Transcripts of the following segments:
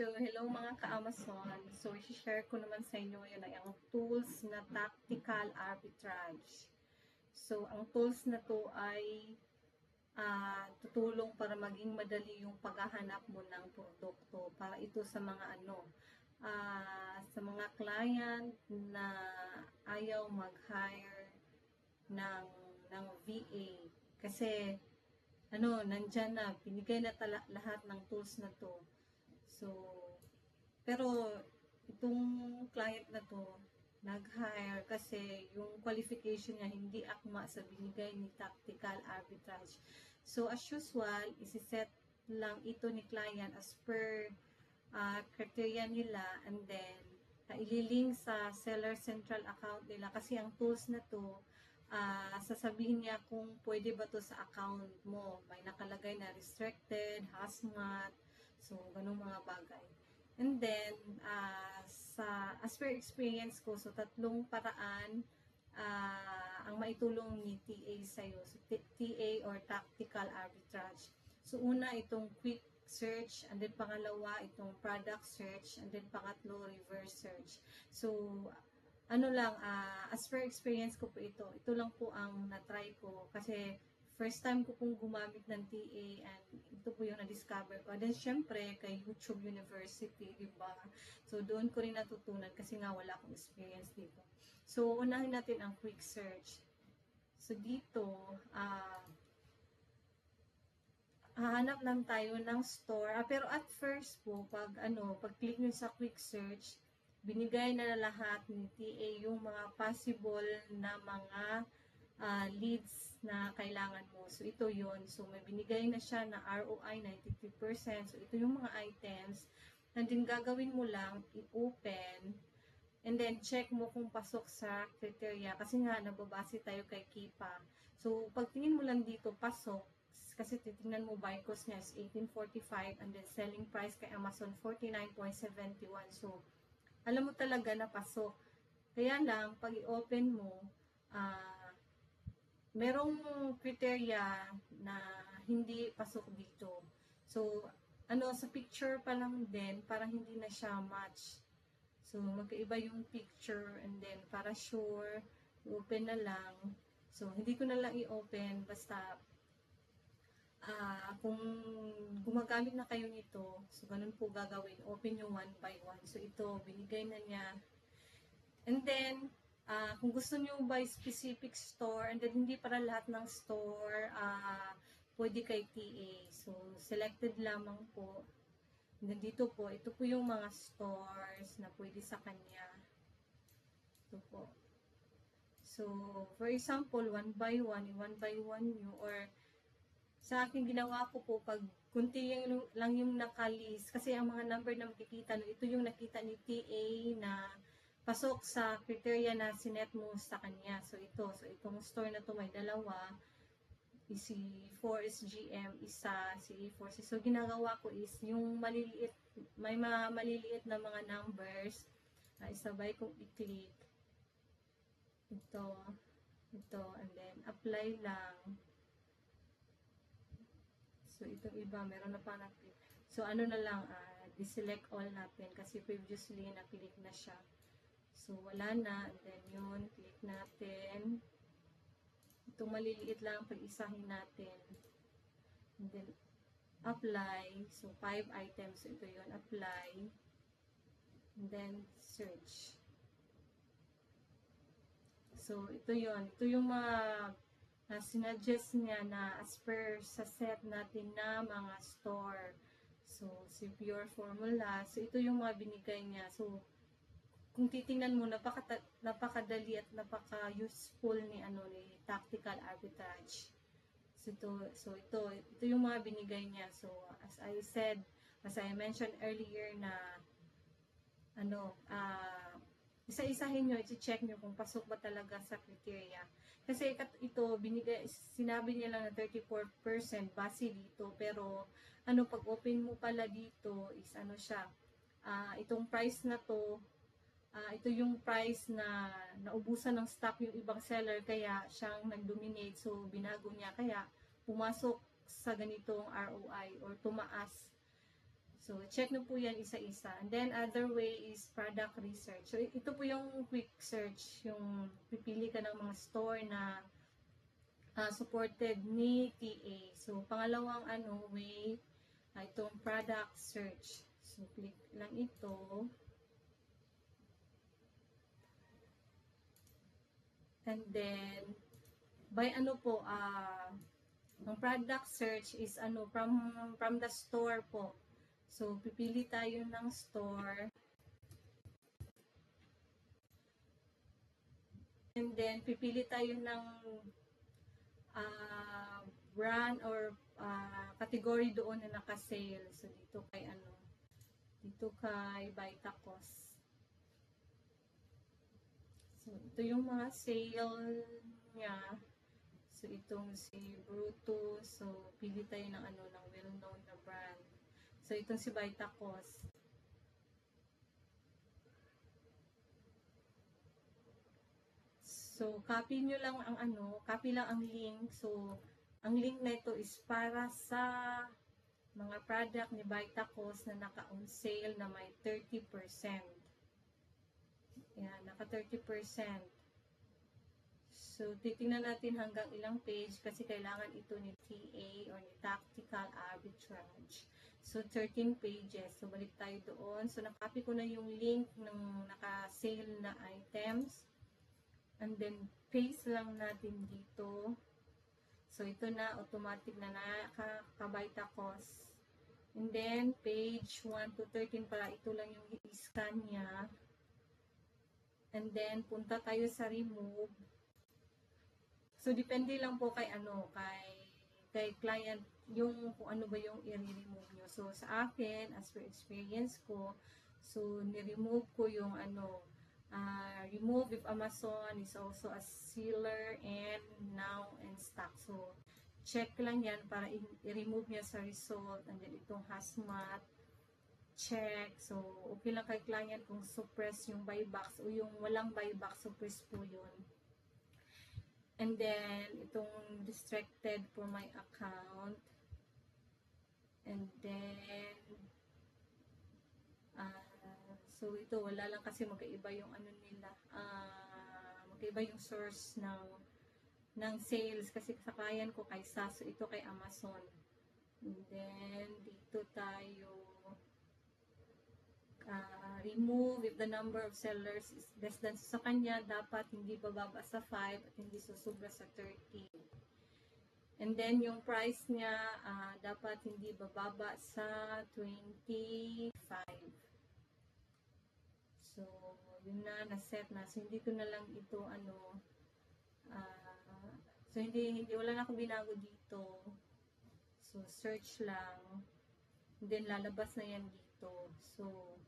So, hello mga ka-Amazon. So, i-share ko naman sa inyo ngayon ay ang tools na tactical arbitrage. So, ang tools na to ay tutulong para maging madali yung paghahanap mo ng produkto. Para ito sa mga sa mga client na ayaw mag-hire ng VA. Kasi, nandyan na, binigay na lahat ng tools na to. So, pero itong client na to, nag-hire kasi yung qualification niya hindi akma sa binigay ni tactical arbitrage. So, as usual, isi-set lang ito ni client as per criteria nila, and then ililink sa seller central account nila kasi ang tools na to sasabihin niya kung pwede ba to sa account mo. May nakalagay na restricted, hazmat, so ganung mga bagay. And then, as per experience ko, so tatlong paraan ang maitulong ni TA sa'yo. So, TA or tactical arbitrage. So, una, itong quick search, and then pangalawa, itong product search, and then pangatlo, reverse search. So, as per experience ko po ito lang po ang na-try ko kasi first time ko pong gumamit ng TA, and ito po yung na-discover ko. And then, syempre, kay YouTube University, diba? So, doon ko rin natutunan kasi nga wala akong experience dito. So, unahin natin ang quick search. So, dito, hahanap lang tayo ng store. Pero at first po, pag click nyo sa quick search, binigay na lahat ni TA yung mga possible na mga leads na kailangan mo. So, ito yun. So, may binigay na siya na ROI 93%. So, ito yung mga items. And then, gagawin mo lang, i-open, and then, check mo kung pasok sa criteria. Kasi nga, nababase tayo kay Kipa. So, pagtingin mo lang dito, pasok. Kasi titingnan mo, buy cost niya is 18.45, and then selling price kay Amazon 49.71. So, alam mo talaga na pasok. Kaya lang, pag i-open mo, merong criteria na hindi pasok dito. So, sa picture pa lang din, parang hindi na siya match. So, magkaiba yung picture, and then, para sure, i-open na lang. So, hindi ko na lang i-open, basta, kung gumagamit na kayo nito, so ganun po gagawin, open yung one by one. So ito, binigay na niya. And then, kung gusto nyo by specific store, and then hindi para lahat ng store, pwede kay TA. So, selected lamang po. And then dito po, ito po yung mga stores na pwede sa kanya. Ito po. So, for example, one by one nyo, or sa akin ginawa ko po, pag kunti lang yung nakalis, kasi ang mga number na makikita, ito yung nakita ni TA na pasok sa criteria na sinet mo sa kanya. So, itong store na to may dalawa, si 4SGM, isa, si A4C. So, ginagawa ko is, yung maliliit, may mga maliliit na mga numbers, isabay kong i-click. Ito, and then, apply lang. So, itong iba, meron na pa na-click. So, na lang, deselect all natin kasi previously na-click na siya. So, wala na. And then, yun, click natin. Itong maliliit lang, pag-isahin natin. And then, apply. So, 5 items. So, ito yun, apply. And then, search. So, ito yun. Ito yung mga sinuggest niya na as per sa set natin na mga store. So, si Pure Formula. So, ito yung mga binigay niya. So, kung titingnan mo, napakadali at napaka-useful ni tactical arbitrage. So, ito yung mga binigay niya. So, as I mentioned earlier na isa-isahin nyo, i-check nyo kung pasok ba talaga sa criteria. Kasi ito, sinabi niya lang na 34% base dito, pero pag open mo pala dito is siya, itong price na to, ito yung price na naubusan ng stock yung ibang seller, kaya siyang nag-dominate, so binago niya, kaya pumasok sa ganitong ROI or tumaas. So, So, check na po yan isa-isa. And then, other way is product research. So, ito po yung quick search. Yung pipili ka ng mga store na supported ni TA. So, pangalawang way, itong product search. So, click lang ito. And then, by ang product search is from the store po. So, pipili tayo ng store. And then, pipili tayo ng brand or category doon na naka-sale. So, dito kay Vitacos. So, ito yung mga sale niya. So, itong si Bruto. So, pili tayo ng ng well-known na brand. So, itong si Vitacos. So, copy nyo lang copy lang ang link. So, ang link na ito is para sa mga product ni Vitacos na naka-on sale na may 30%. Yan, naka 30%. So, titingnan natin hanggang ilang page kasi kailangan ito ni TA or ni Tactical Arbitrage. So, 13 pages. So, balik tayo doon. So, nakopy ko na yung link ng naka-sale na items. And then, paste lang natin dito. So, ito na, automatic na naka-Vitacos. And then, page 1 to 13 para ito lang yung i-scan niya. And then, punta tayo sa remove. So, depende lang po kay kay client, yung kung ano ba yung i-remove nyo. So, sa akin, as per experience ko, so, ni-remove ko yung remove if Amazon is also a seller and now in stock. So, check lang yan para i-remove niya sa result. And then, itong hazmat, check. So, okay lang kay client kung suppress yung buy box o yung walang buy box, suppress po yun. And then, itong restricted for my account. And then, so ito, wala lang kasi magkaiba yung nila. Magkaiba yung source ng sales kasi sa client ko kay SAS, so ito kay Amazon. And then, dito tayo remove if the number of sellers is less than, sa kanya dapat hindi bababa sa 5 at hindi susubra sa 30. And then yung price niya dapat hindi bababa sa 25. So yun na-set na. So hindi ko na lang ito so hindi wala na akong binago dito. So search lang. And then lalabas na yan dito. So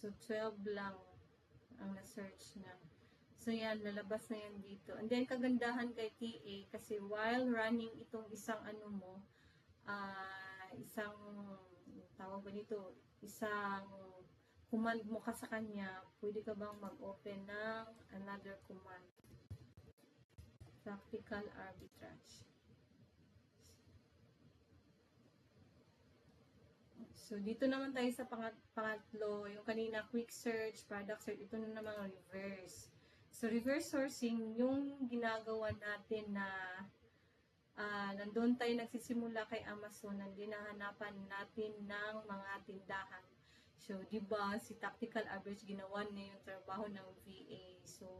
12 lang ang na-search na. So, yan, lalabas na yan dito. And then, kagandahan kay TA, kasi while running itong isang isang, tawag ba dito, isang command mo ka sa kanya, pwede ka bang mag-open ng another command. Tactical Arbitrage. So, dito naman tayo sa pangatlo, yung kanina quick search, product search, ito na naman reverse. So, reverse sourcing, yung ginagawa natin na nandun tayo nagsisimula kay Amazon, na dinahanapan natin ng mga tindahan. So, diba, si Tactical Average ginawa niya yung trabaho ng VA. So,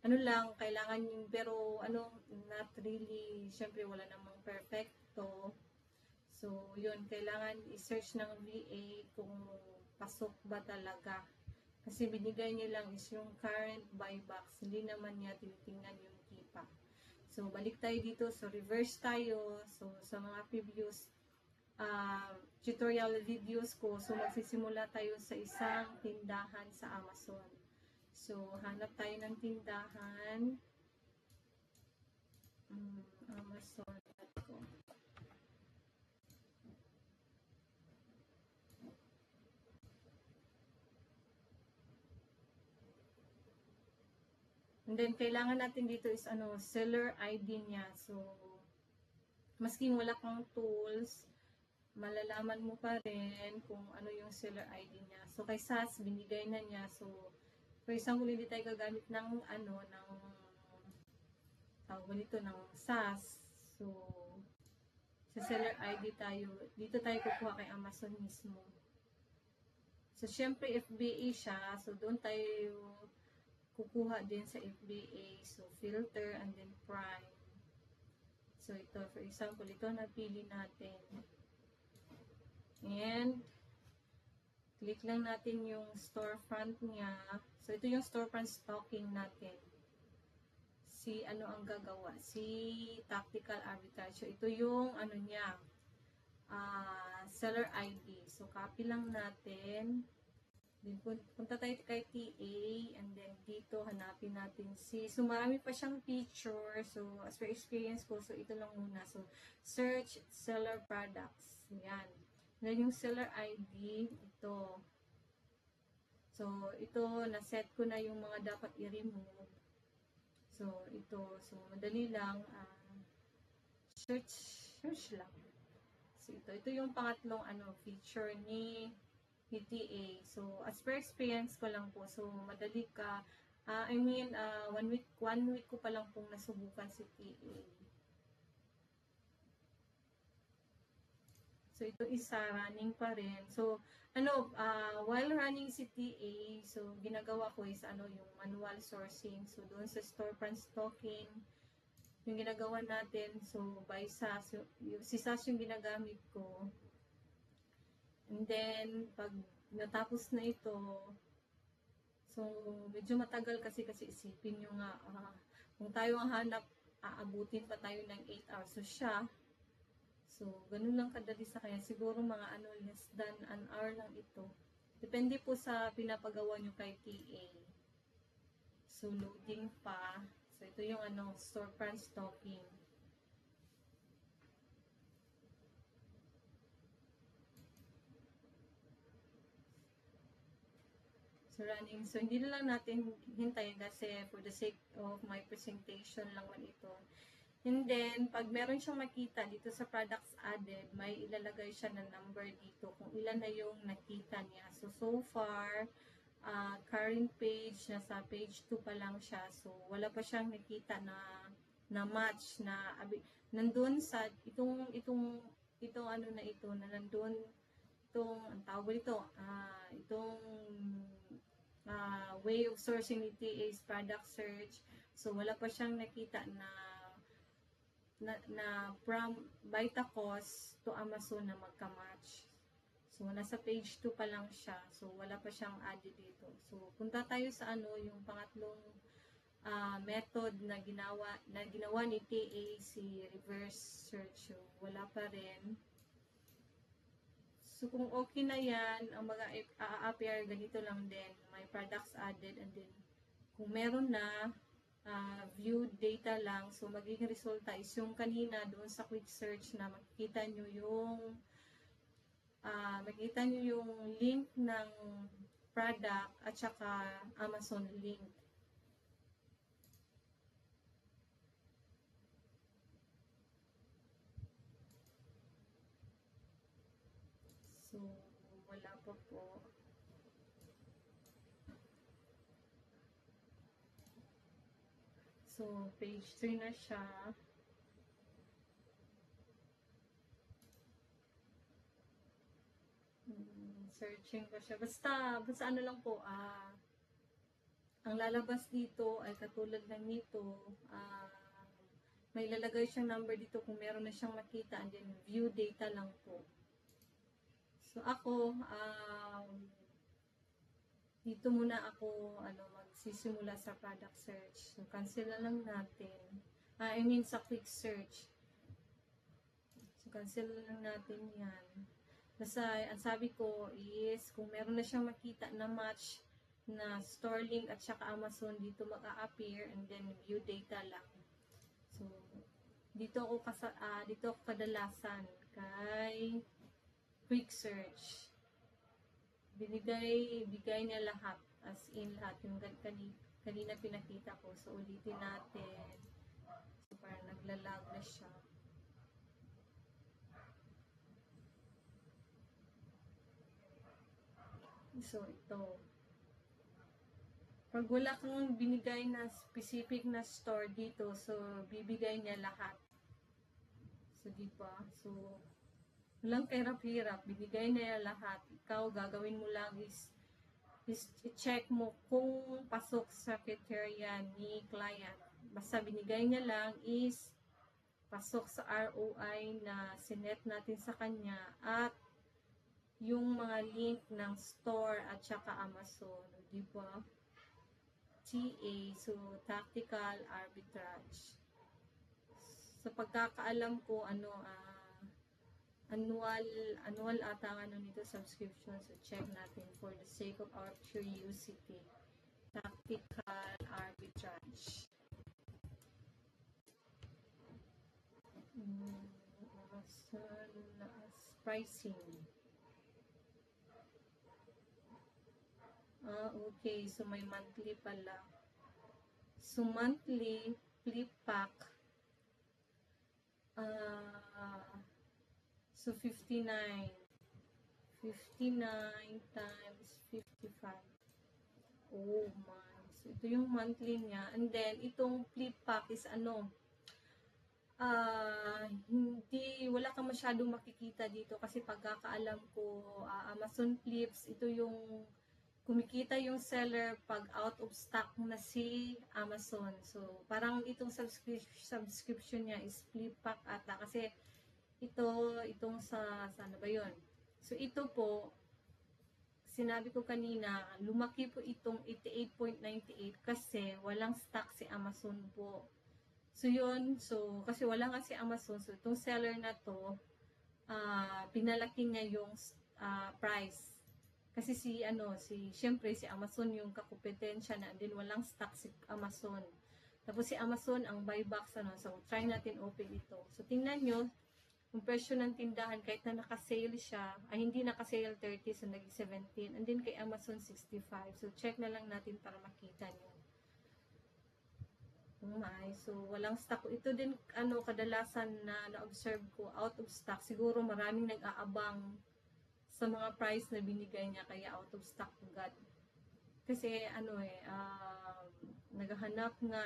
kailangan yung, pero not really, syempre wala namang perfecto. So, yun, kailangan i-search ng VA kung pasok ba talaga. Kasi binigay niya lang is yung current buy box. Hindi naman niya tinitingnan yung kita. So, balik tayo dito. So, reverse tayo. So, sa mga previous tutorial videos ko, so, magsisimula tayo sa isang tindahan sa Amazon. So, hanap tayo ng tindahan. Amazon.com. And then, kailangan natin dito is seller ID niya. So, masking wala kang tools, malalaman mo pa rin kung ano yung seller ID niya. So, kay SAS, binigay na niya. So, for example, hindi tayo gagamit ng tawag nito ng SAS. So, sa seller ID tayo, dito tayo kukuha kay Amazon mismo. So, syempre, FBA siya. So, doon tayo kukuha din sa FBA. So, filter and then prime. So, ito, for example, ito napili natin. And, click lang natin yung storefront niya. So, ito yung storefront stocking natin. Si ano ang gagawa? Si Tactical Arbitrage. So, ito yung ano niya. Seller ID. So, copy lang natin. Then, punta tayo kay TA. And then, dito, hanapin natin so, marami pa siyang feature. So, as per experience ko, so, ito lang muna. So, search seller products. Yan. Then, yung seller ID, ito. So, ito, na-set ko na yung mga dapat i-remove. So, ito. So, madali lang. Search lang. So, ito yung pangatlong feature ni PTA. So, as per experience ko lang po. So, madali ka. One week ko pa lang pong nasubukan si TA. So, ito isa, running pa rin. So, while running si TA, so, ginagawa ko is, yung manual sourcing. So, doon sa storefront stocking, yung ginagawa natin, so, by SAS, si SAS yung ginagamit ko. And then, pag natapos na ito, so, medyo matagal kasi isipin nyo nga, kung tayo ang hanap, aabutin pa tayo ng 8 hours. So, siya, so, ganun lang kadali sa kanya. Siguro mga less than an hour lang ito. Depende po sa pinapagawa nyo kay TA. So, loading pa. So, ito yung storefront stocking. So, running. So, hindi na lang natin hintayin kasi for the sake of my presentation lang man ito. And then, pag meron siyang makita dito sa products added, may ilalagay siya na number dito kung ilan na yung nakita niya. So far, current page, nasa page 2 pa lang siya. So, wala pa siyang nakita na match, na nandun sa, itong nandun, ang tawag ito, itong way of sourcing ni TA's product search. So, wala pa siyang nakita na from Vitacost to Amazon na magka-match. So, nasa page 2 pa lang siya. So, wala pa siyang added dito. So, punta tayo sa yung pangatlong method na ginawa ni TA, si reverse search. So, wala pa rin. So, kung okay na yan, ang mag-a-appear ganito lang din. May products added, and then, kung meron na, view data lang. So, magiging resulta is yung kanina doon sa quick search na makikita nyo yung link ng product at saka Amazon link. So, wala pa po. So, page 3 na siya. Searching ko siya. Basta ano lang po, ang lalabas dito ay katulad ng nito, may lalagay siyang number dito kung meron na siyang makita, and then view data lang po. So, ako, dito muna ako magsisimula sa product search. So, cancel na lang natin. Sa quick search. So, cancel na lang natin yan. Basta, ang sabi ko is, kung meron na siyang makita na match na store link at saka Amazon, dito mag-a-appear, and then view data lang. So, dito ako kadalasan kay quick search. Bigay niya lahat, as in lahat, yung kanina pinakita ko. So, ulitin natin. So, parang naglalag na siya. So, ito. Pag wala kang binigay na specific na store dito, so, bibigay niya lahat. So, di ba? So, walang kahirap-hirap. Binigay niya lahat. Ikaw, gagawin mo lang is i-check mo kung pasok sa criteria ni client. Basta binigay niya lang is pasok sa ROI na sinet natin sa kanya at yung mga link ng store at saka Amazon, di ba? TA, so tactical arbitrage. Sa pagkakaalam ko, annual ata ano nito subscription, so check natin for the sake of our curiosity. Tactical arbitrage. Pricing. Okay. So, may monthly pala. So, monthly, flip pack. So, 59. 59 times 55. Oh my. So, ito yung monthly niya. And then, itong flip pack is wala kang masyadong makikita dito kasi pagkakaalam ko, Amazon Flips, ito yung kumikita yung seller pag out of stock na si Amazon. So, parang itong subscription niya is flip pack ata kasi itong sa ano ba yun? So, ito po, sinabi ko kanina, lumaki po itong 88.98 kasi walang stock si Amazon po. So, yun. So, kasi wala nga si Amazon. So, itong seller na to, pinalaki niya yung price. Kasi syempre si Amazon yung kakompetensya na din walang stock si Amazon. Tapos si Amazon ang buy box So, try natin open ito. So, tingnan nyo, yung presyo ng tindahan, kahit na naka-sale siya, hindi naka-sale 30, so naging 17. And then kay Amazon 65. So, check na lang natin para makita nyo. So walang stock. Ito din kadalasan na na-observe ko out of stock. Siguro maraming nag-aabang sa mga price na binigay niya kaya out of stock agad. Kasi naghahanap nga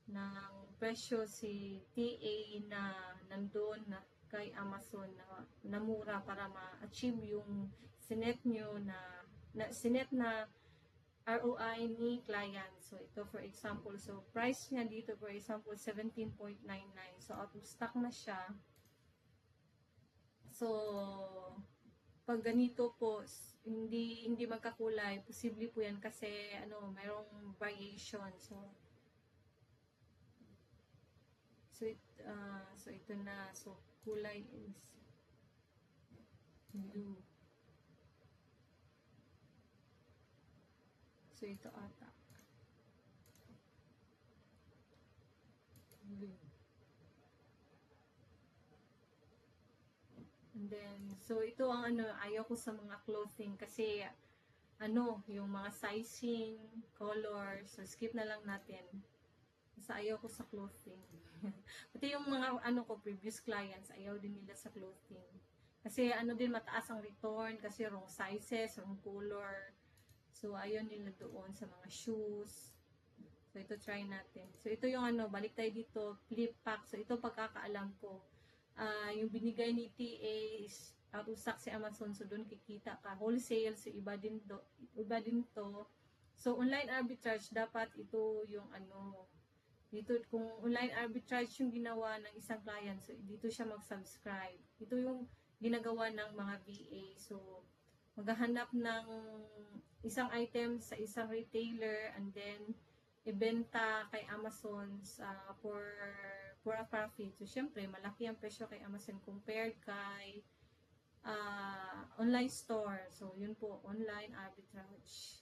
ng presyo si TA na nandoon na kay Amazon na mura para ma-achieve yung sinet nyo sinet na ROI ni client. So, ito for example. So, price niya dito for example, 17.99. So, out of stock na siya. So, pag ganito po, hindi magkakulay. Posible po yan kasi, mayroong variation. So, ito na. So, kulay is blue. So, ito ata. Blue. And then, so ito ang ayaw ko sa mga clothing kasi yung mga sizing, color, so skip na lang natin. Kasi ayaw ko sa clothing. Pati yung mga previous clients, ayaw din nila sa clothing. Kasi din mataas ang return kasi wrong sizes, wrong color. So, ayaw nila doon sa mga shoes. So, ito try natin. So, ito yung balik tayo dito, flip pack. So, ito pagkakaalam ko. Yung binigay ni TA is out of stock si Amazon. So, doon kikita ka. Wholesale, so iba din to. So, online arbitrage, dapat ito yung dito, kung online arbitrage yung ginawa ng isang client, so dito siya mag-subscribe. Ito yung ginagawa ng mga VA. So, maghahanap ng isang item sa isang retailer and then ibenta kay Amazon for a profit. So, syempre, malaki ang presyo kay Amazon compared kay online store. So, yun po, online arbitrage.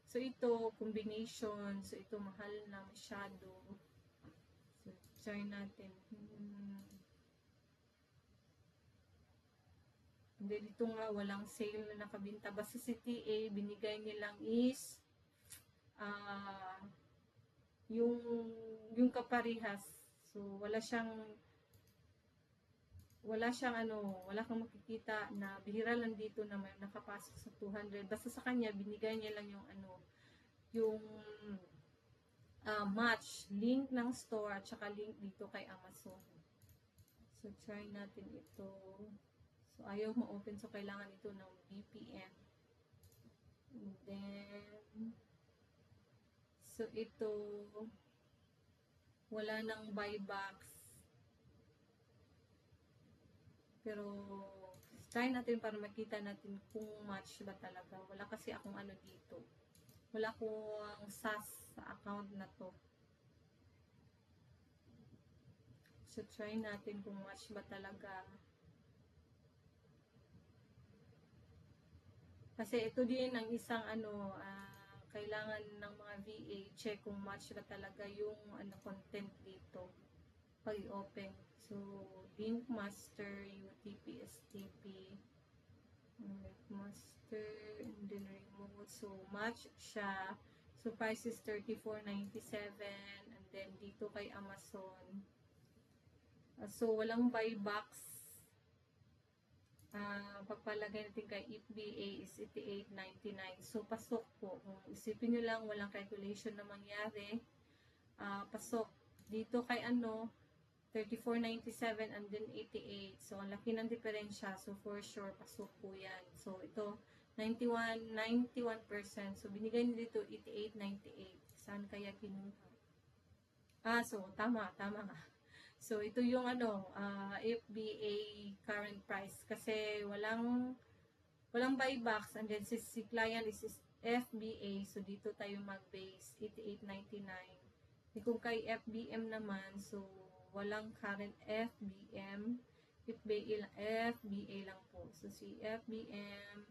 So, ito, combination. So, ito, mahal na masyado. So, try natin. Hindi, dito nga, walang sale na nakabinta. Basta si TA, binigay nilang is yung kaparihas. So, wala siyang ano, wala kang makikita na bihira lang dito na may nakapasok sa 200. Basta sa kanya, binigay niya lang yung ano, yung match, link ng store at saka link dito kay Amazon. So, try natin ito. So, ayaw ma-open. So, kailangan ito ng VPN. And then, so, ito, wala nang buy box. Pero, try natin para makita natin kung match ba talaga. Wala kasi akong ano dito. Wala akong SAS sa account na to. So, try natin kung match ba talaga. Kasi ito din ang isang ano, kailangan ng mga VA check kung match ba talaga yung ano, content dito pag i-open. So, link master, UTP, STP, link master, and then remote. So, match siya. So, price is $34.97. And then, dito kay Amazon. So, walang buy box. Pagpalagay natin kay FBA is $88.99. So, pasok po. Kung isipin nyo lang, walang calculation na mangyari. Pasok. Dito kay ano, $34.97 and then $88. So, ang laki ng diferensya. So, for sure, pasok po yan. So, ito, 91%. So, binigay nyo dito $88.98. Saan kaya kinuha? So, tama nga. So, ito yung ano, FBA current price. Kasi walang buybacks. And then, si client is FBA. So, dito tayo mag-base. $88.99. Kung kay FBM naman, so, walang current FBM. FBA lang po. So, si FBM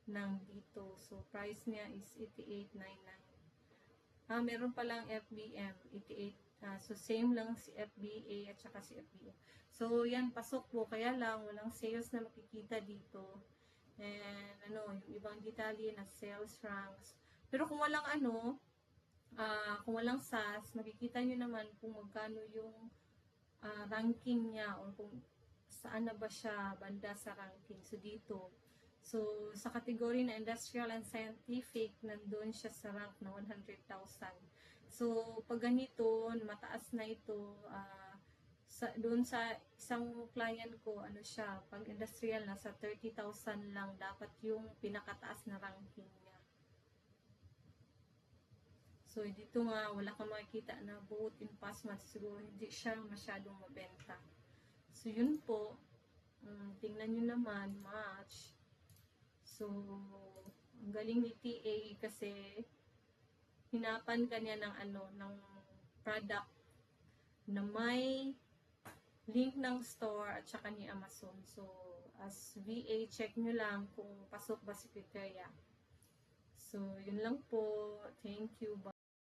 ng dito. So, price niya is $88.99. Meron palang FBM, 88. So, same lang si FBA at saka si FBM. So, yan, pasok po. Kaya lang, walang sales na makikita dito. And, ano, yung ibang detalye na sales ranks. Pero kung walang ano, kung walang SAS, makikita nyo naman kung magkano yung ranking niya o kung saan na ba siya banda sa ranking. So, dito. So, sa category na industrial and scientific, nandun siya sa rank na 100,000. So, pag ganito, mataas na ito, doon sa isang client ko, ano siya, pag industrial, nasa 30,000 lang dapat yung pinakataas na ranking niya. So, dito nga, wala kang makikita na both in past months, siguro hindi siya masyadong mabenta. So, yun po, tingnan nyo naman, match. So, ang galing ni TA kasi hinapan ka niya ng ano, ng product na may link ng store at saka ni Amazon. So, as VA, check nyo lang kung pasok ba si criteria. So, yun lang po. Thank you. Bye.